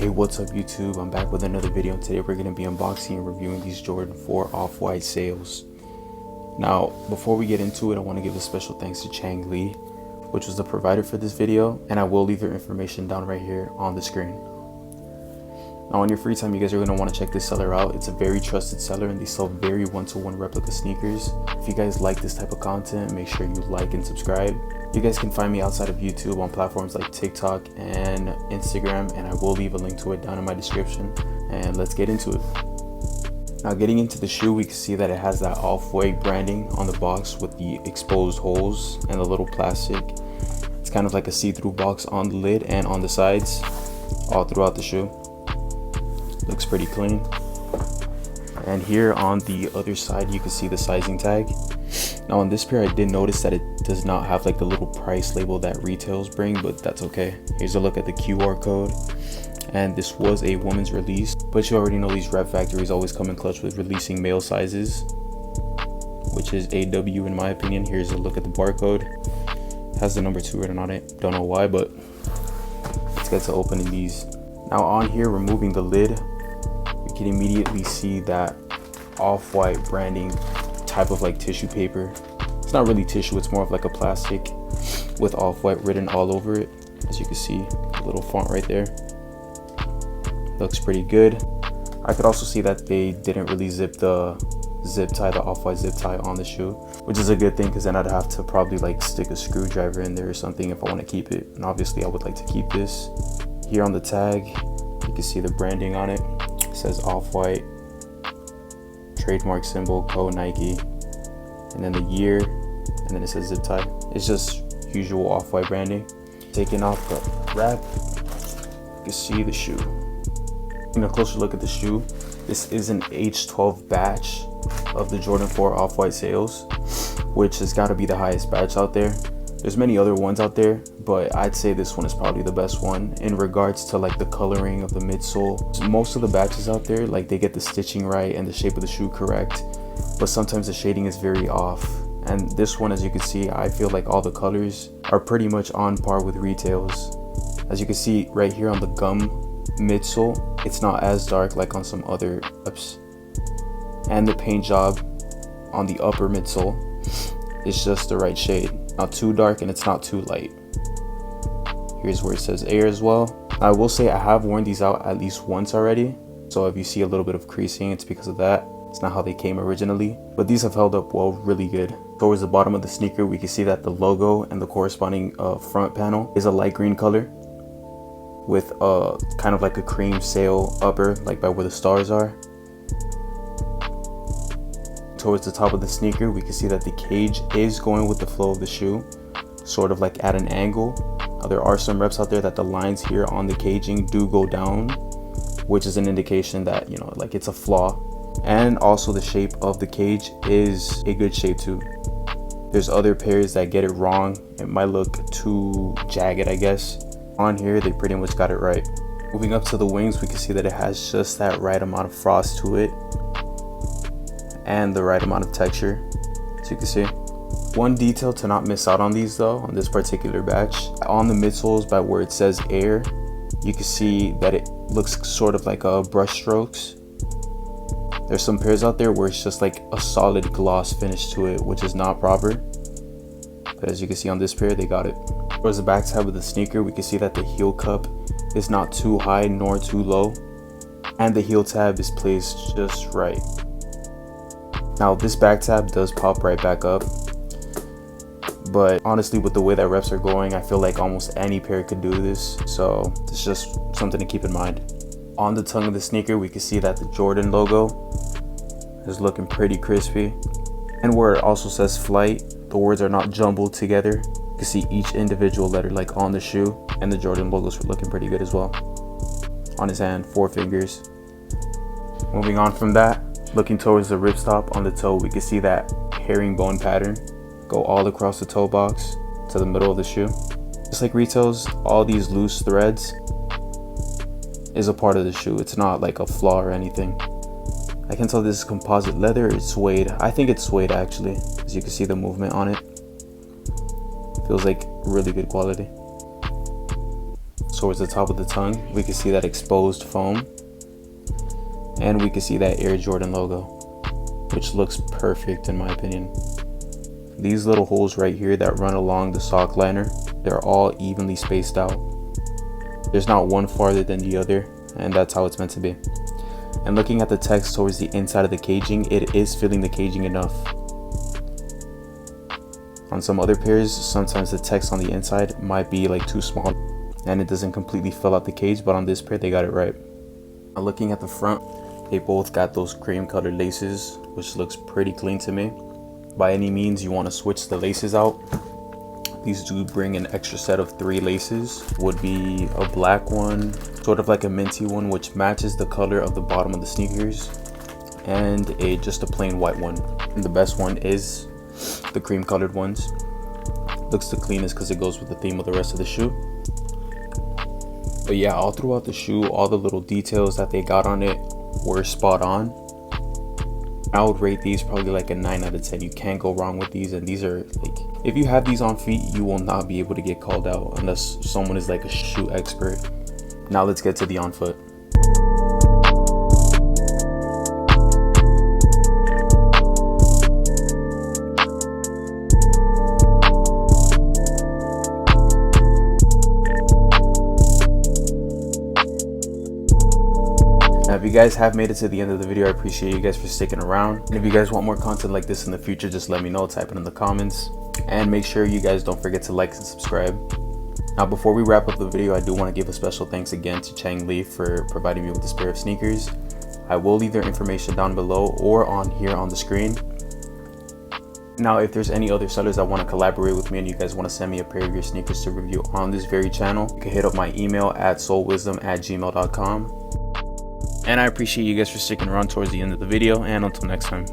Hey, what's up YouTube? I'm back with another video, and today we're going to be unboxing and reviewing these Jordan 4 Off-White sales. Now, before we get into it, I want to give a special thanks to Chang Lee, which was the provider for this video, and I will leave their information down right here on the screen. Now, on your free time, you guys are going to want to check this seller out. It's a very trusted seller, and they sell very one-to-one replica sneakers. If you guys like this type of content, make sure you like and subscribe. You guys can find me outside of YouTube on platforms like TikTok and Instagram, and I will leave a link to it down in my description. And let's get into it. Now, getting into the shoe, we can see that it has that Off-White branding on the box with the exposed holes and the little plastic. It's kind of like a see-through box on the lid and on the sides, all throughout the shoe. Looks pretty clean. And here on the other side, you can see the sizing tag. Now on this pair, I did notice that it does not have like the little price label that retails bring, but that's okay. Here's a look at the QR code. And this was a woman's release, but you already know these rep factories always come in clutch with releasing male sizes, which is AW in my opinion. Here's a look at the barcode. It has the number 2 written on it. Don't know why, but let's get to opening these. Now on here, removing the lid, you can immediately see that Off-White branding type of like tissue paper. It's not really tissue, it's more of like a plastic with Off-White written all over it. As you can see, a little font right there. Looks pretty good. I could also see that they didn't really zip the Off-White zip tie on the shoe, which is a good thing, because then I'd have to probably like stick a screwdriver in there or something if I want to keep it, and obviously I would like to keep this. Here on the tag, you can see the branding on it. It says Off-White, trademark symbol, code Nike, and then the year, and then it says zip tie. It's just usual Off-White branding. Taking off the wrap, you can see the shoe. A closer look at the shoe. This is an H12 batch of the Jordan 4 Off-White sales, which has got to be the highest batch out there. There's many other ones out there, but I'd say this one is probably the best one in regards to like the coloring of the midsole. Most of the batches out there, like they get the stitching right and the shape of the shoe correct, but sometimes the shading is very off. And this one, as you can see, I feel like all the colors are pretty much on par with retails. As you can see right here on the gum midsole, it's not as dark like on some other ups. And the paint job on the upper midsole is just the right shade. Not too dark and it's not too light. Here's where it says Air as well. I will say I have worn these out at least once already, so if you see a little bit of creasing, it's because of that. It's not how they came originally, but these have held up well, really good. Towards the bottom of the sneaker, we can see that the logo and the corresponding front panel is a light green color with kind of like a cream sail upper, like by where the stars are. Towards the top of the sneaker, we can see that the cage is going with the flow of the shoe, sort of like at an angle. There are some reps out there that the lines here on the caging do go down, which is an indication that, you know, like it's a flaw. And also the shape of the cage is a good shape too. There's other pairs that get it wrong. It might look too jagged, I guess. On here, they pretty much got it right. Moving up to the wings, we can see that it has just that right amount of frost to it and the right amount of texture, as you can see. One detail to not miss out on these though, on this particular batch, on the midsoles by where it says Air, you can see that it looks sort of like a brush strokes. There's some pairs out there where it's just like a solid gloss finish to it, which is not proper. But as you can see on this pair, they got it. Towards the back tab of the sneaker, we can see that the heel cup is not too high nor too low, and the heel tab is placed just right. Now this back tab does pop right back up, but honestly with the way that reps are going, I feel like almost any pair could do this, so it's just something to keep in mind. On the tongue of the sneaker, we can see that the Jordan logo is looking pretty crispy, and where it also says Flight, the words are not jumbled together. You can see each individual letter like on the shoe, and the Jordan logos were looking pretty good as well. On his hand, 4 fingers. Moving on from that, looking towards the ripstop on the toe, we can see that herringbone pattern go all across the toe box to the middle of the shoe. Just like retails, all these loose threads is a part of the shoe. It's not like a flaw or anything. I can tell this is composite leather, it's suede. I think it's suede actually, as you can see the movement on it. Feels like really good quality. towards the top of the tongue, we can see that exposed foam, and we can see that Air Jordan logo, which looks perfect in my opinion. These little holes right here that run along the sock liner, they're all evenly spaced out. There's not one farther than the other, and that's how it's meant to be. And looking at the text towards the inside of the caging, it is filling the caging enough. On some other pairs, sometimes the text on the inside might be like too small and it doesn't completely fill out the cage, but on this pair they got it right. Now looking at the front, they both got those cream colored laces, which looks pretty clean to me. By any means you want to switch the laces out. These do bring an extra set of 3 laces. Would be a black one, sort of like a minty one, which matches the color of the bottom of the sneakers, and just a plain white one. And the best one is the cream colored ones. Looks the cleanest because it goes with the theme of the rest of the shoe. But yeah, all throughout the shoe, all the little details that they got on it were spot on. I would rate these probably like a 9 out of 10. You can't go wrong with these, and these are like, if you have these on feet, you will not be able to get called out unless someone is like a shoe expert. Now let's get to the on foot. Now, if you guys have made it to the end of the video, I appreciate you guys for sticking around. And if you guys want more content like this in the future, just let me know, type it in the comments. And make sure you guys don't forget to like and subscribe. Now, before we wrap up the video, I do want to give a special thanks again to Chang Lee for providing me with this pair of sneakers. I will leave their information down below or on here on the screen. Now, if there's any other sellers that want to collaborate with me and you guys want to send me a pair of your sneakers to review on this very channel, you can hit up my email at soulwisdom@gmail.com. And I appreciate you guys for sticking around towards the end of the video, and until next time.